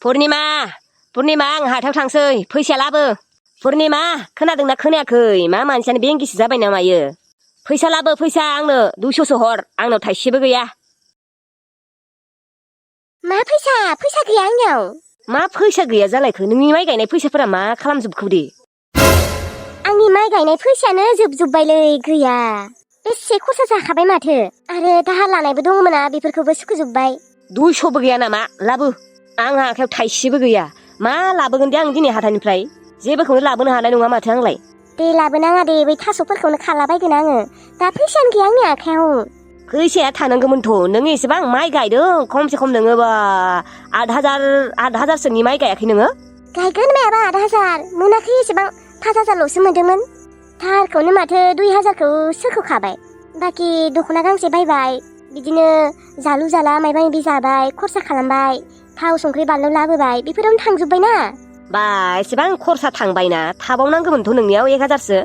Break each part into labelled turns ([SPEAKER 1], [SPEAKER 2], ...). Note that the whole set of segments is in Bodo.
[SPEAKER 1] पुर्निमा आं हाथायाव थांसै फैसा लाबो। पुर्निमा खोनादोंना खोनायाखै? मा मानसियानो बेंगिसो जाबाय ना मायो? फैसा लाबो फैसा आंनो 200सो हर, आंनाव थाइसेबो गैया।
[SPEAKER 2] मा फैसा गैया आंनियाव?
[SPEAKER 1] मा फैसा गैया जालायखो? नोंनि माइ गायनाय फैसाफोरा मा खालामजोबखो दे?
[SPEAKER 2] आंनि माइ गायनाय फैसायानो जोबजोब्बायलै गैया। बेसे खरसा जाखाबाय माथो। आरो दाहार लानायबो दङमोन, बेफोरखौबो सुख'जोब्बाय।
[SPEAKER 1] 200बो गैया नामा? लाबो। आंहा आखायाव थाइसेबो गैया। मा लाबोगोन दे आं दिनै हाथायनिफ्राय? जेबोखौनो लाबोनो हानाय नङा माथो आंलाय।
[SPEAKER 2] दे लाबोनाङा दे, बै थास'फोरखौनो खालाबायगोन आङो। दा फैसायानो गैया आंनि आखायाव।
[SPEAKER 1] फैसाया थानांगौमोनथ'। नों एसेबां माइ गायदों, खमसे खम नोङो बा 8,000सोनि माइ गायाखै नोङो?
[SPEAKER 2] गायगोन मायाबा 8,000 मोनाखै, एसेबां 5,000ल'सो मोनदोंमोन। थारखौनो माथो 2,000खौ सोख'खाबाय। बाखि दख'ना गांसे बायबाय, बिदिनो जालु जाला मायबा मायबि जाबाय, खरसा खालामबाय, थाव संख्रि बानलु लाबोबाय, बेफोरावनो थांजोब्बायना।
[SPEAKER 1] बा एसेबां खरसा थांबायना? थाबावनांगौमोनथ' नोंनियाव 1,000सो।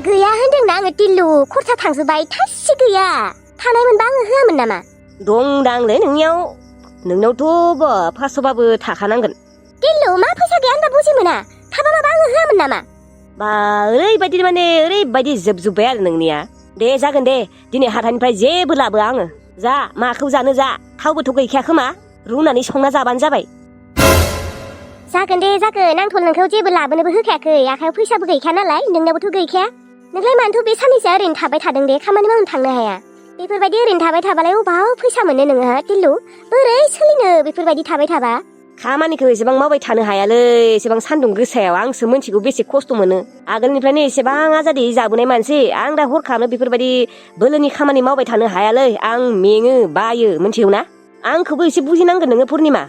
[SPEAKER 2] गैया होनदोंना आङो टिल्लु, खरसा थांजोब्बाय, थाइसे गैया। थानायमोनबा आङो होआमोन नामा?
[SPEAKER 1] दंदांलै नोंनियावथ' 500बाबो थाखानांगोन।
[SPEAKER 2] टिल्लु मा फैसा गैया होनबा बुजि मोना? थाबा माबा आङो होआमोन नामा?
[SPEAKER 1] बा ओरैबायदि जोबजोब्बाय आरो नोंनिया। दे जागोन दे, दिनै हाथायनिफ्राय जेबो लाबोआ आङो। जा माखौ जानो जा, थावबोथ' गैखाया खोमा, रुनानै संना जाबानो जाबाय।
[SPEAKER 2] जागोन दे जागोन, आंथ' नोंखौ जेबो लाबोनोबो होखायाखै, आखायाव फैसाबो गैखाया नालाय, नोंनावबोथ' गैखाया। नोंलाय मानोथ' बे साननैसोआ ओरैनो थाबाय थादों दे, खामानि मावनो थांनो हाया? बेफोरबायदि ओरैनो थाबाय थाबालाय अबाव फैसा मोनो नोङो टिल्लु? बोरै सोलिनो बेफोरबायदि थाबाय थाबा?
[SPEAKER 1] खामानिखौ एसेबां मावबाय थानो हायालै, एसेबां सान्दुं गोसायाव। आंसो मोनथिगौ बेसे खस्थ' मोनो। आगोलनिफ्रायनो एसेबां आजादि जाबोनाय मानसि, आं दा हरखाबनो बेफोरबायदि बोलोनि खामानि मावबाय थानो हायालै। आं मेङो बायो, मोनथिगौ ना? आंखौबो एसे बुजिनांगोन नोङो पुर्निमा।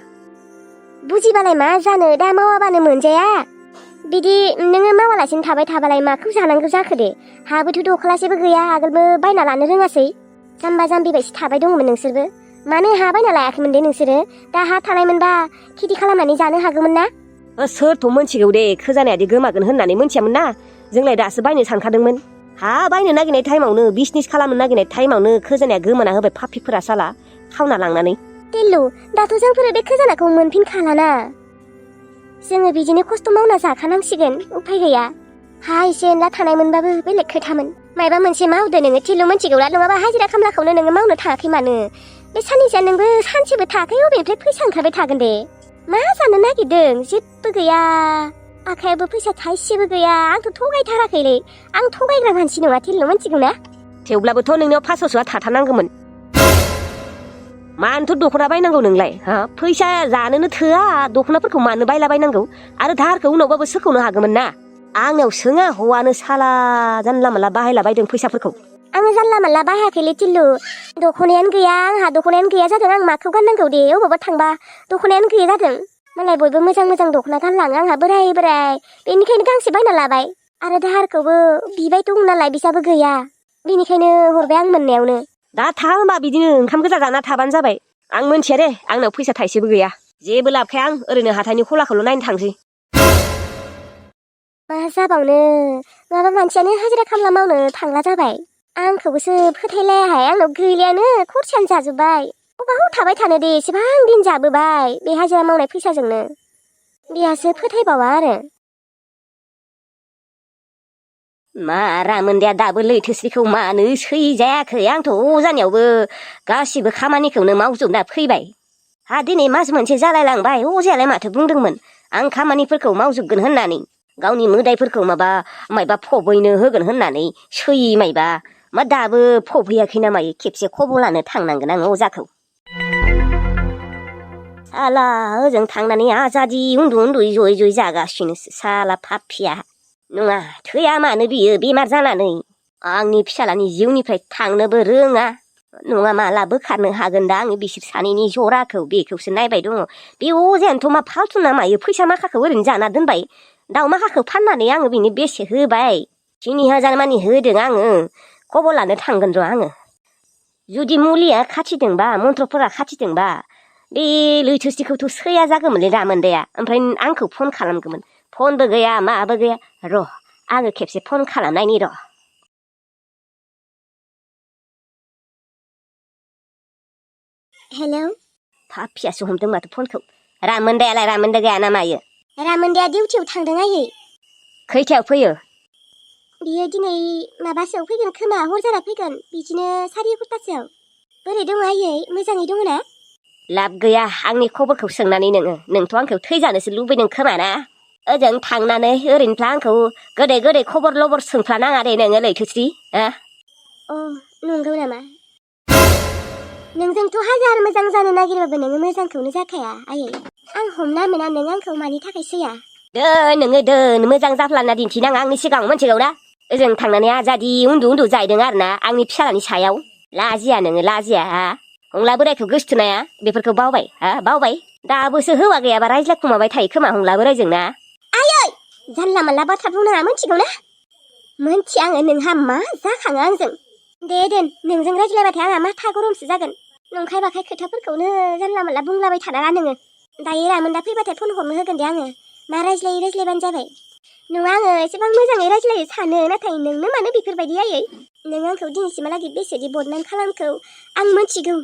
[SPEAKER 2] बुजिबालाय मा जानो, दा मावाबानो मोनजाया? बिदि नोङो मावालासिनो थाबाय थाबालाय माखौ जानांगौ जाखो दे? हाबोथ' दख्लासेबो गैया, आगोलबो बायना लानो रोङासै। जाम्बा जाम्बि बायसो थाबाय दङमोन नोंसोरबो। मानो हा बायना लायाखैमोन दे नोंसोरो? दा हा थानायमोनबा खेथि खालामनानै जानो हागौमोन ना?
[SPEAKER 1] सोरथ' मोनथिगौ दे, खोजानायादि गोमागोन होननानै मोनथियामोन ना? जोंलाय दासो बायनो सानखादोंमोन। हा बायनो नागिरनाय टाइमावनो, बिजनेस खालामनो नागिरनाय टाइमावनो खोजानाया गोमाना होबाय फाफिफोरा साला, खावना लांनानै।
[SPEAKER 2] टिल्लु दाथ' जोंफोरो बे खोजानाखौ मोनफिनखालाना। जोङो बिदिनो खस्थ' मावना जाखानांसिगोन, उफाय गैया। हा एसे एनला थानायमोनबाबो बेलेग खोथामोन। मायबा मोनसे मावदो नोङो टिल्लु, मोनथिगौला? नङाबा हाजिरा खामलाखौनो नोङो मावनो थाङाखै मानो? बे साननैसोआ नोंबो सानसेबो थायाखै, अबेनिफ्राय फैसा ओंखारबाय थागोन दे? मा जानो नागिरदों? जेबो गैया, आखायावबो फैसा थाइसेबो गैया। आंथ' थगायथाराखैलै, आं थगायग्रा मानसि नङा टिल्लु, मोनथिगौ ना?
[SPEAKER 1] थेवब्लाबोथ' नोंनियाव 500सोआ थाथारनांगौमोन। मानोथ' दख'ना बायनांगौ नोंलाय? फैसा जानोनो थोआ, दख'नाफोरखौ मानो बायला बायनांगौ? आरो दाहारखौ उनावबाबो सोखौनो हागौमोन ना? आंनाव सोङा, हौवानो साला जानला मोनला बाहायला बायदों फैसाफोरखौ।
[SPEAKER 2] आङो जानला मोनला बाहायाखैलै टिल्लु, दख'नायानो गैया, आंहा दख'नायानो गैया जादों। आं माखौ गाननांगौ दे? अबावबा थांबा दख'नायानो गैया जादों। मालाय बयबो मोजां मोजां दख'ना गानलाङो, आंहा बोराय बेनिखायनो गांसे बायना लाबाय। आरो दाहारखौबो बिबाय दं नालाय, बिसाबो गैया, बेनिखायनो हरबाय आं मोननायावनो।
[SPEAKER 1] दा था होमबा बिदिनो ओंखाम गोजा जाना थाबानो जाबाय। आं मोनथिया दे, आंनाव फैसा थाइसेबो गैया। जेबो लाबखाया, आं ओरैनो हाथायनि खलाखौल' नायनो थांसै।
[SPEAKER 2] मा जाबावनो, माबा मानसियानो हाजिरा खामला मावनो थांला जाबाय। आंखौबोसो फोथायलायाहाय, आंनाव गैलियानो, खरसायानो जाजोब्बाय। अबाव थाबाय थानो दे, एसेबां दिन जाबोबाय बे हाजिरा मावनाय फैसाजोंनो। बेहासो फोथायबावा आरो।
[SPEAKER 1] मा रामोनदाया दाबो लैथोस्रिखौ मानो सैजायाखै? आंथ' अजानियावबो गासिबो खामानिखौनो मावजोबना फैबाय। दिनै मास मोनसे जालायलांबाय। अजायालाय माथो बुंदोंमोन आं खामानिफोरखौ मावजोबगोन होननानै, गावनि मोदायफोरखौ मायबा फबैनो होगोन होननानै सैयि मायबा। मा दाबो फबहैयाखै ना मायो? खेबसे खबर लानो थांनांगोन आं अजाखौ। साला ओजों थांनानै आजादि उन्दुयै जयै जागासिनोसो साला फाफिया। नङा थैया मानो बियो बेमार जानानै? आंनि फिसालानि जिउनिफ्राय थांनोबो रोङा। नङा माला बोखारनो हागोन दा आङो बिसोर सानैनि जराखौ, बेखौसो नायबाय दङ। बे अजायानोथ' मा फाल्थु ना मायो? फैसा माखाखौ ओरैनो जाना दोनबाय। दाउ माखाखौ फाननानै आङो बिनो बेसे होबाय? 3,000 मानि होदों आङो। खबर लानो थांगोन र' आङो। जुदि मुलिया खाथिदोंबा, मन्त्रफोरा खाथिदोंबा, बे लैथोस्रिखौथ' सैया जागौमोनलै रामोनदाया। ओमफ्राय आंखौ फन खालामगौमोन। फनबो गैया माबो गैया। र' आङो खेबसे फन खालामनायनि र'।
[SPEAKER 2] हेलौ,
[SPEAKER 1] फाफियासो हमदों माथो फनखौ। रामोन्दायालाय रामोन्दा गैया ना मायो?
[SPEAKER 2] रामोन्दाया डिउटियाव थांदों आयै।
[SPEAKER 1] खैथायाव फैयो?
[SPEAKER 2] बियो दिनै माबासोआव फैगोन खोमा, हर जाना फैगोन, बिदिनो 4:15सोआव। बोरै दङ आयै, मोजाङै दङ ना?
[SPEAKER 1] लाब गैया आंनि खबरखौ सोंनानै नोंथ' आंखौ थैजानोसो लुबैदों खोमा ना? ओजों थांनानै ओरैनोथ' आंखौ गोदै गोदै खबर लबर सोंफ्लानाङा दे नोङो लैथोस्रि।
[SPEAKER 2] अ नंगौ नामा? नोंजोंथ' हाजार मोजां जानो नागिरबाबो नोङो मोजांखौनो जाखाया आयै। आं हमना मोना नों आंखौ मानि थाखाय सैया।
[SPEAKER 1] नोङो मोजां जाफ्लाना दिन्थिनाङा आंनि सिगाङाव मोनथिगौ ना? ओजों थांनानै आजादि उन्दु जाहैदों आरोना आंनि फिसालानि सायाव। लाजिया नोङो लाजिया हंला बोरायखौ गोसथोनाया बेफोरखौ बावबाय बावबाय? दाबोसो हौवा गैयाबा रायज्लायखुमाबाय थायो खोमा हंला बोरायजों ना?
[SPEAKER 2] आयै जानला मानला बाथ्रा बुंनाङा मोनथिगौ ना? मोनथिया आङो नोंहा मा जाखाङो आंजों। दे दोन, नोंजों रायज्लायबाथाय आंहा माथा गरमसो जागोन। नंखाय बाखाय खोथाफोरखौनो जानला मानला बुंलाबाय थानाङा नोङो। दायो रामोन्दा फैबाथाय फन हरनो होगोन दे आङो। मा रायज्लायबानो जाबाय। नङा आङो एसेबां मोजाङै रायज्लायो सानो, नाथाय नोंनो मानो बेफोरबायदि आयै? नों आंखौ दिनैसिमहालागै बेसेदि बदनाम खालामखौ आं मोनथिगौ,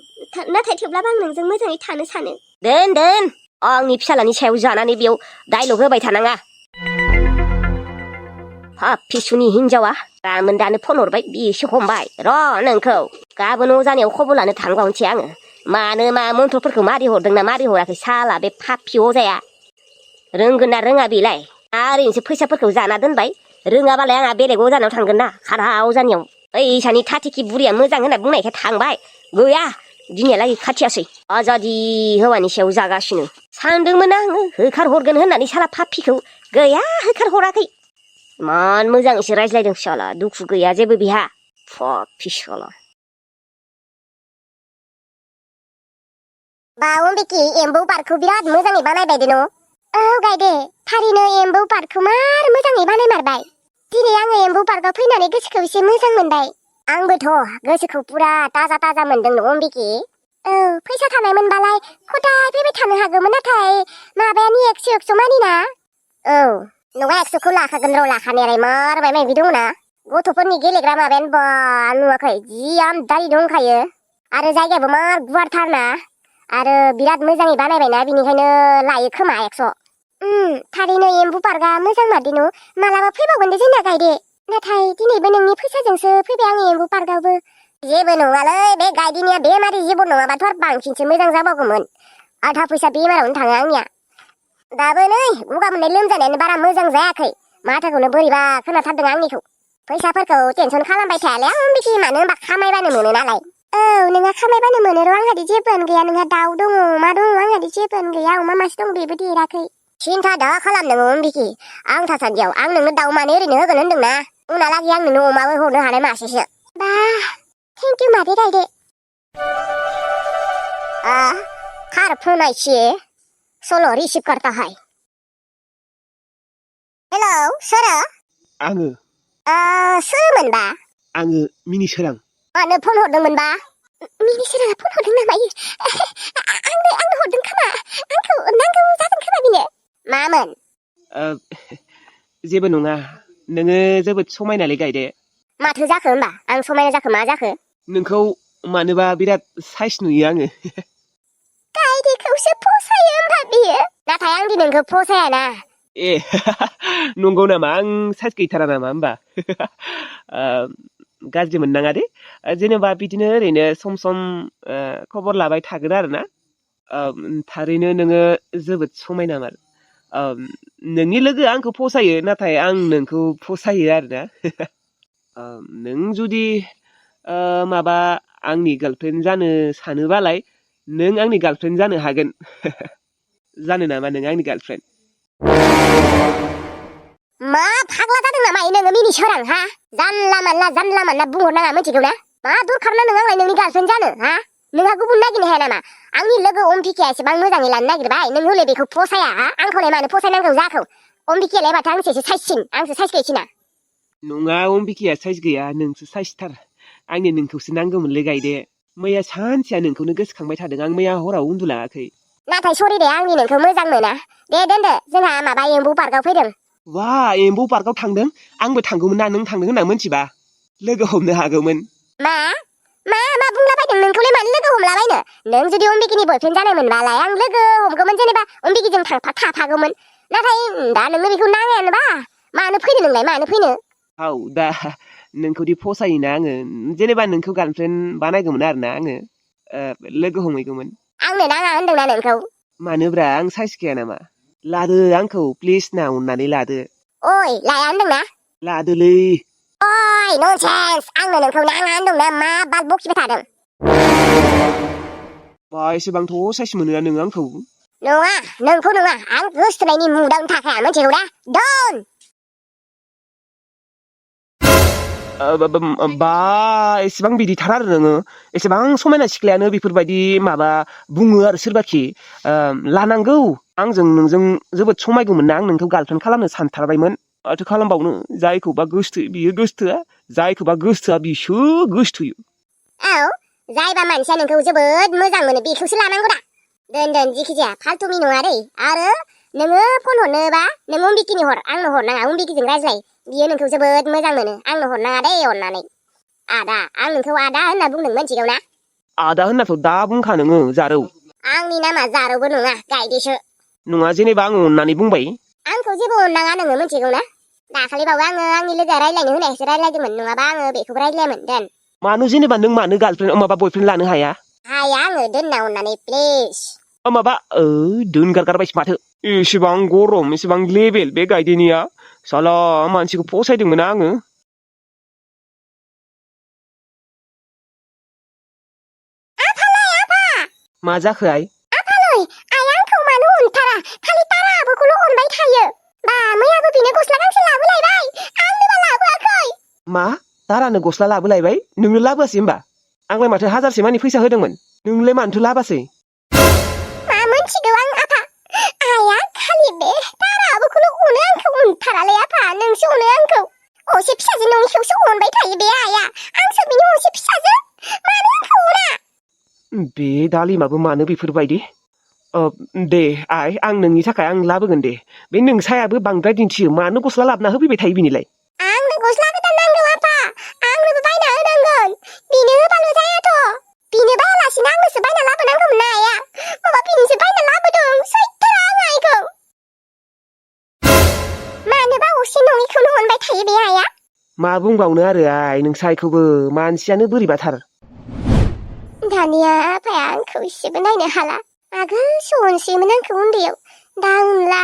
[SPEAKER 2] नाथाय थेवब्लाबो आं नोंजों मोजाङै थानो सानो।
[SPEAKER 1] दोन आंनि फिसालानि सायाव जानानै बेयाव डायलग होबाय थानाङा। पिसुनि हिनजावा रामोन्दानो फन हरबाय, बिसो हमबाय। र' नोंखौ गाबोन अजानियाव खबर लानो थांबावनोसै आङो। मानो मा मन्थ्रफोरखौ मारि हरदों ना मारि हराखै साला बे पापि अजाया। रोंगोन ना रोङा बेलाय? ओरैनोसो फैसाफोरखौ जाना दोनबाय। रोङाबालाय आंहा बेलेग अजानाव थांगोन ना, खारा अजानियाव। ओइसानि थाथिखि बुरिया मोजां होनना बुंनायखाय थांबाय। गैया दिनैहालागै खाथियासै। आजादि हौवानि सायाव जागासिनो। सानदोंमोन आङो होखारहरगोन होननानै साला पापिखौ, गैया होखारहराखै। इमान मोजाङैसो रायज्लायदों साला, दुखु गैया जेबो बिहा। पापि साला।
[SPEAKER 2] बा अम्बिकी, एम्बौ पार्कखौ बिराद मोजाङै बानायबाय दे न'? औ गायदे, थारैनो एम्बौ पार्कखौ मार मोजाङै बानायमारबाय। दिनै आङो एम्बौ पार्कआव फैनानै गोसोखौ एसे मोजां मोनबाय। आंबोथ' गोसोखौ पुरा ताजा मोनदों न' अम्बिकी। औ फैसा थानाय मोनबालाय खदाय फैबाय थानो हागौमोन, नाथाय माबायानि 100 मानिना। औ नङा 100खौ लाखागोन र', लाखानायालाय मार माबि दङ ना। गथ'फोरनि गेलेग्रा माबायानो बा नुवाखै, जि आमदारि दंखायो। आरो जायगायाबो मार गुवारथारना, आरो बिराद मोजाङै बानायबायना, बिनिखायनो लायो खोमा 100। थारैनो एम्बु पार्कआ मोजां मारदे न', मालाबा फैबावगोन दे जोंना गायदे। नाथाय दिनैबो नोंनि फैसाजोंसो फैबाय आङो एम्बु पार्कआवबो। जेबो नङालै, बे गायदिनिया बेमारि जिबन नङाबाथ' आरो बांसिनसो मोजां जाबावगौमोन। आधा फैसा बेमारावनो थाङो आंनिया। दाबो नै गगा मोननाय लोमजानायानो बारा मोजां जायाखै, माथोखौनो बोरैबा खोनाथारदों आंनिखौ। फैसाफोरखौ टेनसन खालामबाय थायालै आं अम्बिकी, मानो होनबा खामायबानो मोनो नालाय। औ नोंहा खामायबानो मोनो र', आंहादि जेबोआनो गैया। नोंहा दाउ दङ, अमा दङ, आंहादि जेबोआनो गैया। अमा मासे दं, बेबो देराखै। सिन्था दा खालाम नोङो अम्बिकी, आं थासान्दियाव आं नोंनो दाउ मानै ओरैनो होगोन होनदोंना, उनावलागै आं नोंनो अमाबो हरनो हानाय मासेसो। बा थेंक इउ मादै गायदे। थार फोनायছি सल' रिसिभ करता है। हेलौ सोरो?
[SPEAKER 3] आङो।
[SPEAKER 2] सोरमोनबा?
[SPEAKER 3] आङो मिनिसोरां।
[SPEAKER 2] मानो फन हरदोंमोनबा? मिनिसोराङा फन हरदों नामा? आंनो हरदों खोमा, आंखौ नांगौ जागोन खोमा बिनो। मामोन?
[SPEAKER 3] जेबो नङा, नोङो जोबोद समायनालै गायदे।
[SPEAKER 2] माथो जाखो होमबा? आं समायना जाखो, मा जाखो?
[SPEAKER 3] नोंखौ मानोबा बिराद साइस नुयो आङो।
[SPEAKER 2] गायदेखौसो फसायो होमबा बियो, नाथाय आंदि नोंखौ फसायाना।
[SPEAKER 3] ए नंगौ नामा? आं साइस गैथारा नामा होमबा? गाज्रि मोननाङा दे, जेनेबा बिदिनो ओरैनो सम सम खबर लाबाय थागोन आरोना। थारैनो नोङो जोबोद समायनामार। नोंनि लोगोआ आंखौ फसायो, नाथाय आं नोंखौ फसायो आरोना। नों जुदि माबा आंनि गार्लफ्रेन्ड जानो सानोबालाय नों आंनि गार्लफ्रेन्ड जानो हागोन। जानो नामा नों आंनि गार्लफ्रेन्ड?
[SPEAKER 2] मा फाग्ला जादों नामा नोङो मिनिसोरां हा? जानला मानला बुंहरनाङा मिथिगौ ना? मा दरखार ना नों आंलाय नोंनि गार्लफ्रेन्ड जानो हा? नोंहा गुबुन नागिरनो हाया नामा? आंनि लोगो अम्बिकाया एसेबां मोजाङै लानो नागिरबाय, नों हले बेखौ फसाया हा? आंखौलाय मानो फसायनांगौ जाखौ? अम्बिकायालाय माथो आंसो साइससिन, आंसो साइस गैसिना।
[SPEAKER 3] नङा अम्बिकाया साइस गैया, नोंसो साइसथार। आंनो नोंखौसो नांगौमोनलै गायदे। मैया सानसेया नोंखौनो गोसोखांबाय थादों आं, मैया हराव उन्दुलाङाखै।
[SPEAKER 2] नाथाय सरि दे, आंनि नोंखौ मोजां मोना। दे दोनदो, जोंहा माबा एम्बु पार्कआव फैदों।
[SPEAKER 3] वा एम्बु पार्कआव थांदों? आंबो थांगौमोन ना नों थांदों होनना मोनथिबा। लोगो हमनो हागौमोन।
[SPEAKER 2] मा? मा बुंलाबायदों नोंखौलाय मानो लोगो हमलाबायनो नों जुदि अम्बिकिनि बयफ्रेन्ड जानायमोनबालाय आं लोगो हमगौमोन जेनेबा अम्बिकिजों थाफागौमोन नाथाय दा नोंनो बेखौ नाङायानोबा मानो फैनो नोंलाय मानो फैनो
[SPEAKER 3] औ दा नोंखौदि फसायोना आङो जेनेबा नोंखौ गार्लफ्रेन्ड बानायगौमोन आरोना आङो लोगो हमहैगौमोन
[SPEAKER 2] आंनो नाङा होनदोंना नोंखौ
[SPEAKER 3] मानोब्रा आं साइसखाया नामा लादो आंखौ प्लिज ना अननानै लादो
[SPEAKER 2] ओइ लाया होनदोंना
[SPEAKER 3] लादोलै
[SPEAKER 2] ओइ ननसेन्स आंनो नोंखौ नाङा होनदोंना मा बाल बकिबाय थादों
[SPEAKER 3] बा एसेबांथ' साइस मोनोना नोङो आंखौ
[SPEAKER 2] नङा नोंखौ नङा आं गोसथोनायनि मुदावनो थाखाया मिथिगौ दा दन
[SPEAKER 3] बा एसेबां बिदिथार आरो नोङो एसेबां समायना सिख्लायानो बेफोरबायदि माबा बुङो आरो सोरबाखि लानांगौ आंजों नोंजों जोबोद समायगौमोन ना आं नोंखौ गार्लफ्रेन्ड खालामनो सानथारबायमोन माथो खालामबावनो जायखौबा गोसथोयो बियो गोसथोआ जायखौबा गोसथोआ बिसो गोसथोयो
[SPEAKER 2] औ जायबा मानसिया नोंखौ जोबोद मोजां मोनो बेखौसो लानांगौ दा दोन जिखिजाया फाल्थुनि नङा दै आरो नोङो फन हरनोबा नों अम्बिकिनि हर आंनो हरनाङा अम्बिकिजों रायज्लाय बियो नोंखौ जोबोद मोजां मोनो आंनो हरनाङा दै अननानै आदा आं नोंखौ आदा होनना बुंदों मिथिगौ ना
[SPEAKER 3] आदा होननाथ' दा बुंखा नोङो जारौ
[SPEAKER 2] आंनि नामा जारौबो नङा गायदेसो
[SPEAKER 3] नङा जेनेबा आङो अननानै बुंबाय
[SPEAKER 2] आंखौ जेबो अननाङा नोङो मिथिगौ ना दाखालिबावो आङो आंनि लोगोआ रायज्लायनो होनायसो रायज्लायदोंमोन नङाबा आङो बेखौबो रायज्लायामोन दोन
[SPEAKER 3] मानो जेनेबा नों मानो गार्लफ्रेन्ड माबा बयफ्रेन्ड लानो हाया
[SPEAKER 2] हाया आङो दोनना अननानै प्लिज
[SPEAKER 3] माबा दोनगारगारबायसो माथो एसेबां गरम एसेबां लेभेल बे गायदेनिया साला मानसिखौ फसायदोंमोन आङो मा जाखो आइ
[SPEAKER 2] आफालै आइ आंखौ मानो अनथारा खालि तारा आब'खौल' अनबाय थायो बा मैयाबो बिनो गस्ला गांसे लाबोलायबाय आंनोबा लाबोआखै
[SPEAKER 3] मा दारानो गस्ला लाबोलायबाय नोंनो लाबोआसै होमबा आंलाय माथो 1000 मानि फैसा होदोंमोन नोंलाय मानोथो लाबासै
[SPEAKER 2] मा मोनथिगौ आं आफा आइया खालि बे तारा आब'खौल' अनो आंखौ अनथारालै आफा नोंसो अनो आंखौ असे फिसाजो नङिखौसो अनबाय थायो बे आइया आंसो बिनि असे फिसाजो मानो आंखौ अना
[SPEAKER 3] बे दालिमाबो मानो बेफोरबायदि दे आइ आं नोंनि थाखाय आं लाबोगोन दे बे नोंसायाबो बांद्राय दिन्थियो मानो गस्ला लाबोना होफैबाय थायो बिनिलाय
[SPEAKER 2] आंनो गस्ला गोदान नांगौ आफा आंनोबो बायना होनांगोन बिनो होबाल' जायाथ' बिनो बायालासिनो आंनोसो बायना लाबोनांगौमोन ना आइया माबा बिनोसो बायना लाबोदों सैथारा आं आइखौ मानोबा असे नङिखौनो अनबाय थायो बे आइया
[SPEAKER 3] मा बुंबावनो आरो आइ नोंसायखौबो मानसियानो बोरैबाथार
[SPEAKER 2] दानिया आफाया आंखौ एसेबो नायनो हाला आगोलसो अनसोयोमोन आंखौ उन्दैयाव दा अनला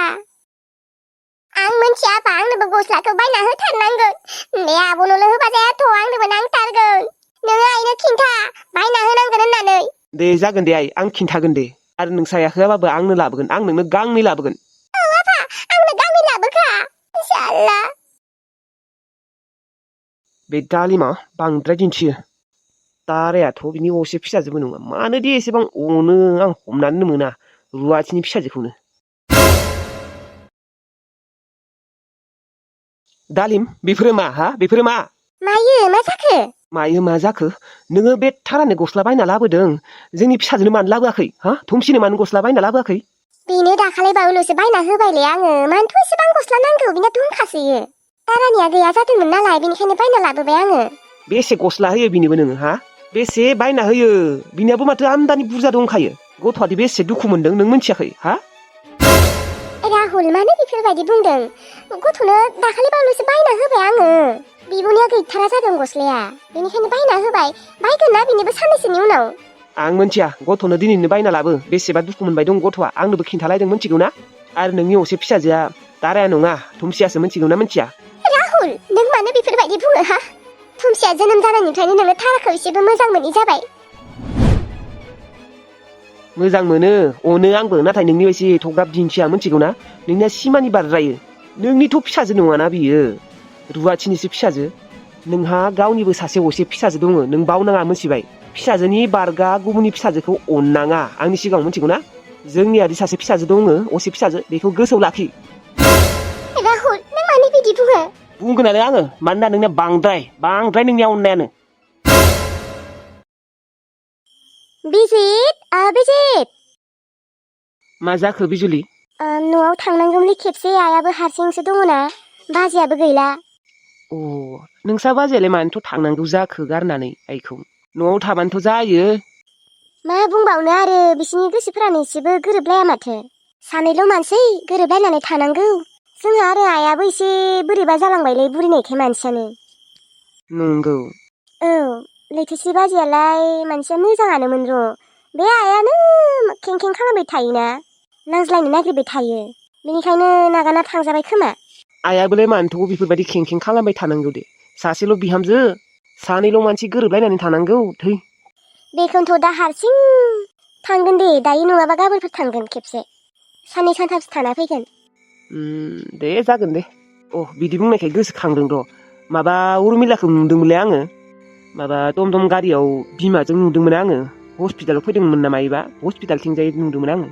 [SPEAKER 2] आं मोनथिया आफा आंनोबो गस्लाखौ बायना होथारनांगोन बे आब'नोल' होबा जायाथ' आंनोबो नांथारगोन नोङो आइनो खिन्था बायना होनांगोन होननानै
[SPEAKER 3] दे जागोन दे आइ आं खिन्थागोन दे आरो नोंसाया होआबाबो आंनो लाबोगोन आं नोंनो गांनै लाबोगोन
[SPEAKER 2] औ आफा आंनो गांनै लाबोखा इनशाआल्लाह
[SPEAKER 3] बे दालिमा बांद्राय दिन्थियो दारायाथ' बिनि असे फिसाजोबो नङा मानोदि एसेबां अनो आं हमनानैनो मोना रुवाथिनि फिसाजोखौनो दालिम बेफोरो मा बेफोरो मा
[SPEAKER 2] मायो मा जाखो
[SPEAKER 3] मायो मा जाखो नोङो बे थारानो गस्ला बायना लाबोदों जोंनि फिसाजोनो मानो लाबोआखै थुमसिनो मानो गस्ला बायना लाबोआखै
[SPEAKER 2] बेनो दाखालि बावैल'सो बायना होबायलै आङो मानोथ' एसेबां गस्ला नांगौ बिना दंखासोयो दारानिया गैया जादोंमोन नालाय बेनिखायनो बायना लाबोबाय आङो
[SPEAKER 3] बेसे गस्ला होयो बिनोबो नोङो बेसे बायना होयो बिनियाबो माथो आमदानि बुरजा दंखायो गथ'आदि बेसे दुखु मोनदों नों मिथियाखै
[SPEAKER 2] राहुल मानो बेफोरबायदि बुंदों गथ'नो दाखालि बावैल'सो बायना होबाय आङो बिब'निया गैथारा जादों गस्लाया बेनिखायनो बायना होबाय बायगोन ना बिनिबो साननैसोनि उनाव
[SPEAKER 3] आं मोनथिया गथ'नो दिनैनो बायना लाबो बेसेबा दुखु मोनबाय दं गथ'आ आंनोबो खिन्थालायदों मिथिगौ ना आरो नोंनि असे फिसाजोआ दाराया नङा थुमसियासो मिथिगौ ना मिथिया
[SPEAKER 2] राहुल नों मानो बेफोरबायदि बुङो थुमसिया जोनोम जानायनिफ्रायनो नोङो थाराखौ एसेबो मोजां मोनै जाबाय
[SPEAKER 3] मोजां मोनो अनो आंबो नाथाय नोंनि एसे एथ'ग्राब दिन्थिया मिथिगौ ना नोंनिया सिमानि बारद्रायो नोंनिथ' फिसाजो नङाना बियो रुवाथिनिसो फिसाजो नोंहा गावनिबो सासे असे फिसाजो दङ नों बावनाङा मिथिबाय फिसाजोनि बारगा गुबुननि फिसाजोखौ अननाङा आंनि सिगाङाव मिथिगौ ना जोंनियादि सासे फिसाजो दङ असे फिसाजो बेखौ गोसोआव लाखि
[SPEAKER 2] राहुल नों मानो बिदि बुङो
[SPEAKER 3] बुंगोनानो आङो मानोना नोंनिया बांद्राय नोंनिया अननायानो
[SPEAKER 2] बिजित
[SPEAKER 3] मा जाखो बिजुलि
[SPEAKER 2] न'आव थांनांगौमोनलै खेबसे आइयाबो हारसिंसो दङना बाजैयाबो गैला
[SPEAKER 3] नोंसा बाजैयालाय मानोथ' थांनांगौ जाखो गारनानै आइखौ न'आव थाबानोथ' जायो।
[SPEAKER 2] मा बुंबावनो आरो बिसिनि गोसोफोरानो एसेबो गोरोबलाया माथो। सानैल' मानसि गोरोबलायनानै थानांगौ। जोंहा आरो आइयाबो एसे बोरैबा जालांबायलै बुरिनायखाय मानसियानो।
[SPEAKER 3] नंगौ।
[SPEAKER 2] औ लैथोसि बाजैयालाय मानसिया मोजाङानोमोन र'। बे आइयानो खें खालामबाय थायोना नांज्लायनो नागिरबाय थायो। बेनिखायनो नागारना थांजाबाय खोमा।
[SPEAKER 3] आइयाबोलाय मानोथ' बेफोरबायदि खें खालामबाय थानांगौ दे। सासेल' बिहामजो सानैल' मानसि गोरोबलायनानै थानांगौ थै।
[SPEAKER 2] बेखौनोथ' दा हारसिं थांगोन दे दायो नङाबा गाबोनफोर थांगोन खेबसे। साननै सानथामसो थाना फैगोन।
[SPEAKER 3] दे जागोन दे। बिदि बुंनायखाय गोसोखांदों र'। माबा उर्मिलाखौ नुदोंमोनलै आङो। माबा दमदम गारियाव बिमाजों नुदोंमोन आङो। हस्पिटालाव फैदोंमोन नामायोबा हस्पिटालथिंजाय नुदोंमोन आङो।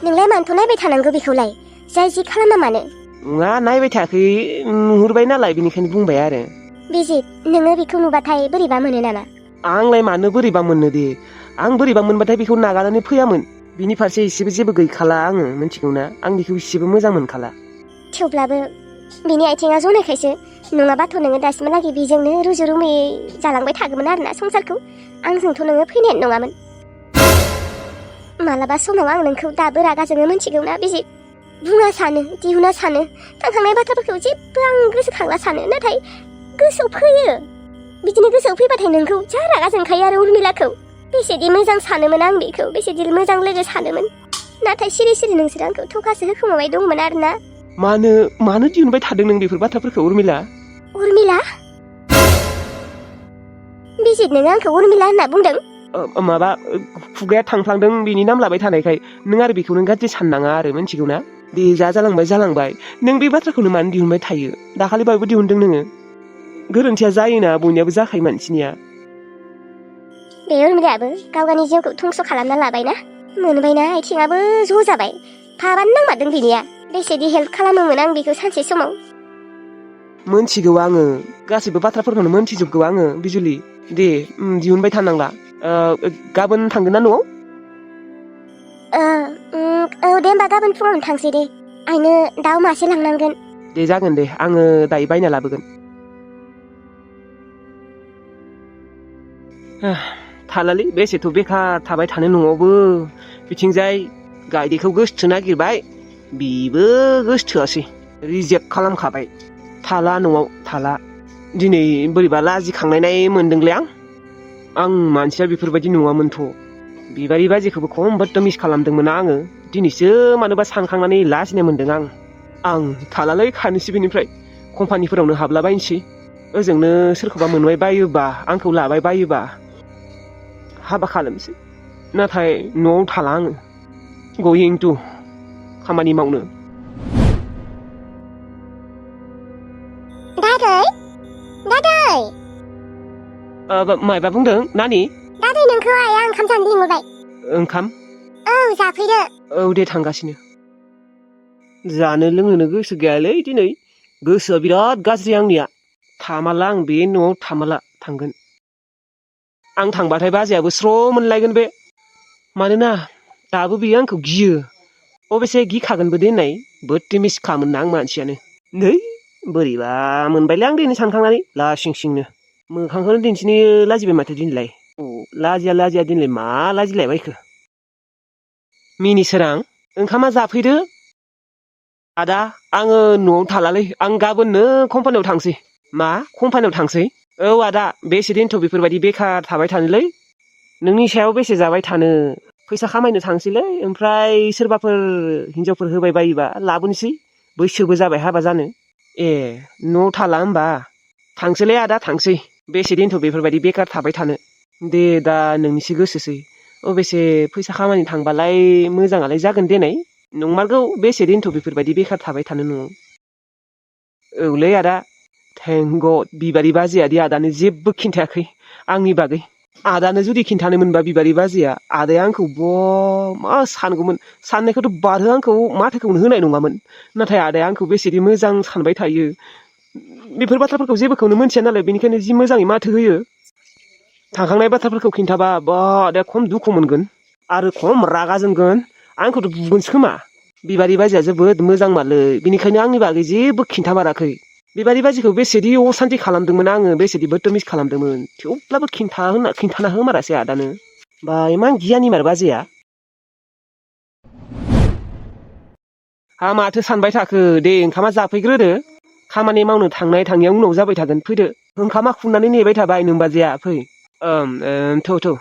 [SPEAKER 2] नोंलाय मानोथ' नायबाय थानांगौ बेखौलाय जाय जि खालामा मानो।
[SPEAKER 3] नङा नायबाय थायाखै नुहुरबाय नालाय बेनिखायनो बुंबाय आरो।
[SPEAKER 2] बिजित नोङो बेखौ नुबाथाय बोरैबा मोनो नामा?
[SPEAKER 3] आंलाय मानो बोरैबा मोननो दे। आं बोरैबा मोनबाथाय बेखौ नागारनानै फैयामोन। बिनि फारसे एसेबो जेबो गैखाला आङो मिथिगौना। आं बेखौ एसेबो मोजां मोनखाला।
[SPEAKER 2] थेवब्लाबो बिनि आथिङा जनायखायसो नङाबाथ' नोङो दासिमहालागै बेजोंनो रुजु रुमुयै जालांबाय थागौमोन आरोना संसारखौ। आंजोंथ' नोङो फैनायानो नङामोन। मालाबा समाव आं नोंखौ दाबो रागा जोङो मिथिगौना बिजित। बुङा सानो दिहुना सानो थांखांनाय बाथ्राफोरखौ जेबो आं गोसोखांला सानो। नाथाय गोसोआव फैयो। बिदिनो गोसोआव फैबाथाय नोंखौ जा रागा जोंखायो आरो उर्मिलाखौ। बेसेदि मोजां सानोमोन आं बेखौ बेसेदि मोजां लोगो सानोमोन। नाथाय सिरि सिरि नोंसोर आंखौ थखासो होखोमाबाय दंमोन आरोना।
[SPEAKER 3] मानो दिहुनबाय थादों नों बेफोर बाथ्राफोरखौ उर्मिला?
[SPEAKER 2] उर्मिला? बिजित नोङो आंखौ उर्मिला होनना बुंदों?
[SPEAKER 3] माबा खुगाया थांफ्लांदों बेनि नाम लाबाय थानायखाय। नों आरो बेखौ नों गाज्रि साननाङा आरो मिथिगौ ना। दे जालांबाय। नों बे बाथ्राखौनो मानो दिहुनबाय थायो? दाखालि बावैबो दिहुनदों नोङो। गोरोन्थिया जायोना बयनियाबो जाखायो मानसिनिया।
[SPEAKER 2] बे उर्मिलायाबो गावगानि जिउखौ धंस' खालामना लाबायना। मोनबायना आथिङाबो ज' जाबाय। भाबानो नांमारदों बिनिया। बेसेदि हेल्प खालामोमोन आं बेखौ सानसे समाव।
[SPEAKER 3] मोनथिगौ आङो गासैबो बाथ्राफोरखौनो मोनथिजोबगौ आङो बिजुलि। दे दिहुनबाय थानांला। गाबोन थांगोन ना न'आव?
[SPEAKER 2] औ दे होमबा गाबोन फुङावनो थांसै दे। आइनो दाउ मासे लांनांगोन।
[SPEAKER 3] दे जागोन दे आङो दायो बायना लाबोगोन। थालालै बेसेथ' बेखार थाबाय थानो न'आवबो। बिथिंजाय गायदेखौ गोसोथो नागिरबाय बेबो गोसोथोआसै। रिजेक्ट खालामखाबाय। थाला न'आव थाला। दिनै बोरैबा लाजिखांलायनाय मोनदोंलै आं मानसिया बेफोरबायदि नङामोनथ'। बिबारि बाजिखौबो खम बदतमिस खालामदोंमोन आङो। दिनैसो मानोबा सानखांनानै लाजिनाय मोनदों आं थालालै खानोसै बेनिफ्राय कम्पानिफोरावनो हाबलाबायनोसै। ओजोंनो सोरखौबा मोनबाय बायोबा आंखौ लाबाय बायोबा हाबा खालामसै। नाथाय न'आव थाला आङो। गयिं टु खामानि मावनो।
[SPEAKER 2] दादै
[SPEAKER 3] मायबा बुंदों नानि?
[SPEAKER 2] दादै नोंखौ आइया ओंखाम जानो लिंहरबाय।
[SPEAKER 3] ओंखाम?
[SPEAKER 2] औ जाफैदो।
[SPEAKER 3] औ दे थांगासिनो। जानो लोंनोनो गोसो गैयालै दिनै। गोसोआ बिराद गाज्रि आंनिया। थामारला आं बे न'आव थामारला थांगोन। आं थांबाथाय बाजैयाबो स्र' मोनलायगोन बे। मानोना दाबो बियो आंखौ गियो। अबेसे गिखागोनबो देनाय बदतमिस खामोन आं मानसियानो। नै बोरैबा मोनबायलै आं दिनै सानखांनानै लासिंसिंनो। मोखांखौनो दिन्थिनो लाजिबाय माथो दिनैलाय। लाजिया दिनैलाय मा लाजिलायबायखो। मिनिसोरां ओंखामा जाफैदो। आदा आङो न'आव थालालै आं गाबोननो कम्पानियाव थांसै। मा कम्पानियाव थांसै? औ आदा बेसे दिनथ' बेफोरबायदि बेखार थाबाय थानोलै। नोंनि सायाव बेसे जाबाय थानो। फैसा खामायनो थांसैलै ओमफ्राय सोरबाफोर हिनजावफोर होबाय बायोबा लाबोनोसै। बैसोबो जाबाय हाबा जानो। ए न'आव थाला होमबा? थांसैलै आदा थांसै। बेसे दिनथ' बेफोरबायदि बेखार थाबाय थानो। दे दा नोंनिसो गोसोसै। अबेसे फैसा खामायनो थांबालाय मोजाङालाय जागोन देनाय। नंमारगौ बेसे दिनथ' बेफोरबायदि बेखार थाबाय थानो न'आव। औलै आदा थेंक गड बिबारि बाजैयादि आदानो जेबो खिन्थायाखै आंनि बागै। आदानो जुदि खिन्थानो मोनबा बिबारि बाजैया आदाया आंखौ मा सानगौमोन। साननायखौथ' बारहो आंखौ माथोखौनो होनाय नङामोन। नाथाय आदाया आंखौ बेसेदि मोजां सानबाय थायो। बेफोर बाथ्राफोरखौ जेबोखौनो मोनथिया नालाय बेनिखायनो जि मोजाङै माथो होयो। थांखांनाय बाथ्राफोरखौ खिन्थाबा आदाया खम दुखु मोनगोन आरो खम रागा जोंगोन। आंखौथ' बुगोनसो खोमा। बिबारि बाजैया जोबोद मोजां मारलै बेनिखायनो आंनि बागै जेबो खिन्थामाराखै। बेबादि बाजिखौ बेसेदि असान्ति खालामदोंमोन आङो बेसेदि बदतमिज खालामदोंमोन थेवब्लाबो खिन्थाना होमारासै आदानो बा इमान गियानि मार बाजैया हा माथो सानबाय थाखो दे ओंखामा जाफैग्रोदो खामानि मावनो थांनाय थांनाया उनाव जाबाय थागोन फैदो ओंखामा खुरनानै नेबाय थाबाय नों बाजैया फै थौ